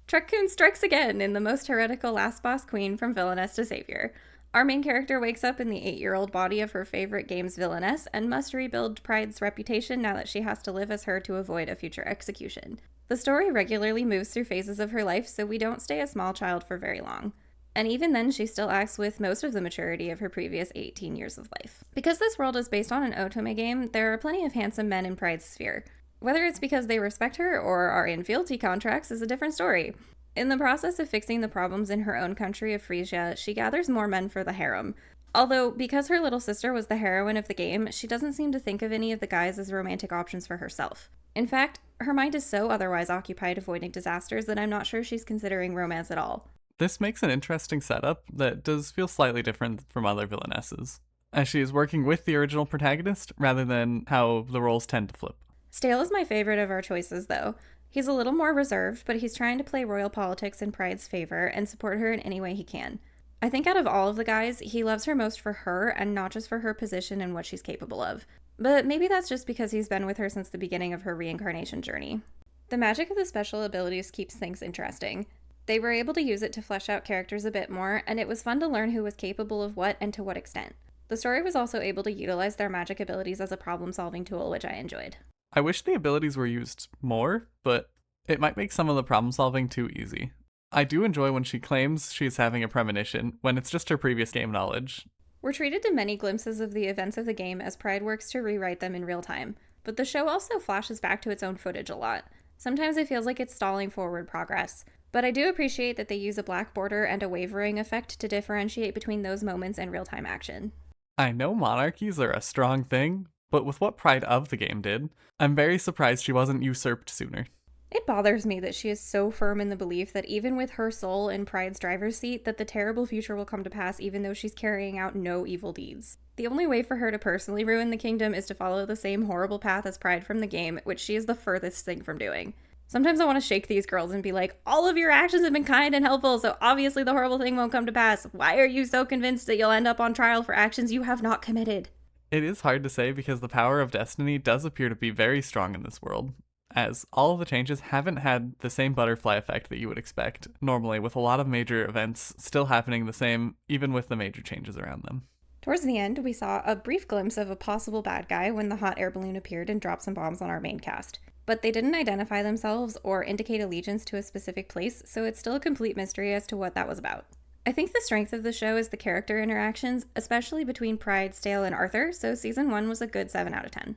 Truck-kun strikes again in the most heretical last boss queen from Villainess to Savior. Our main character wakes up in the 8-year-old body of her favorite game's Villainess and must rebuild Pride's reputation now that she has to live as her to avoid a future execution. The story regularly moves through phases of her life, so we don't stay a small child for very long. And even then, she still acts with most of the maturity of her previous 18 years of life. Because this world is based on an otome game, there are plenty of handsome men in Pride's sphere. Whether it's because they respect her or are in fealty contracts is a different story. In the process of fixing the problems in her own country of Frisia, she gathers more men for the harem. Although, because her little sister was the heroine of the game, she doesn't seem to think of any of the guys as romantic options for herself. In fact, her mind is so otherwise occupied avoiding disasters that I'm not sure she's considering romance at all. This makes an interesting setup that does feel slightly different from other villainesses, as she is working with the original protagonist rather than how the roles tend to flip. Stale is my favorite of our choices, though. He's a little more reserved, but he's trying to play royal politics in Pride's favor and support her in any way he can. I think out of all of the guys, he loves her most for her and not just for her position and what she's capable of. But maybe that's just because he's been with her since the beginning of her reincarnation journey. The magic of the special abilities keeps things interesting. They were able to use it to flesh out characters a bit more, and it was fun to learn who was capable of what and to what extent. The story was also able to utilize their magic abilities as a problem-solving tool, which I enjoyed. I wish the abilities were used more, but it might make some of the problem solving too easy. I do enjoy when she claims she's having a premonition, when it's just her previous game knowledge. We're treated to many glimpses of the events of the game as Pride works to rewrite them in real time, but the show also flashes back to its own footage a lot. Sometimes it feels like it's stalling forward progress. But I do appreciate that they use a black border and a wavering effect to differentiate between those moments and real-time action. I know monarchies are a strong thing, but with what Pride of the game did, I'm very surprised she wasn't usurped sooner. It bothers me that she is so firm in the belief that even with her soul in Pride's driver's seat, that the terrible future will come to pass even though she's carrying out no evil deeds. The only way for her to personally ruin the kingdom is to follow the same horrible path as Pride from the game, which she is the furthest thing from doing. Sometimes I want to shake these girls and be like, all of your actions have been kind and helpful, so obviously the horrible thing won't come to pass. Why are you so convinced that you'll end up on trial for actions you have not committed? It is hard to say because the power of destiny does appear to be very strong in this world, as all of the changes haven't had the same butterfly effect that you would expect, normally with a lot of major events still happening the same, even with the major changes around them. Towards the end, we saw a brief glimpse of a possible bad guy when the hot air balloon appeared and dropped some bombs on our main cast. But they didn't identify themselves or indicate allegiance to a specific place, so it's still a complete mystery as to what that was about. I think the strength of the show is the character interactions, especially between Pride, Stale, and Arthur, so season 1 was a good 7 out of 10.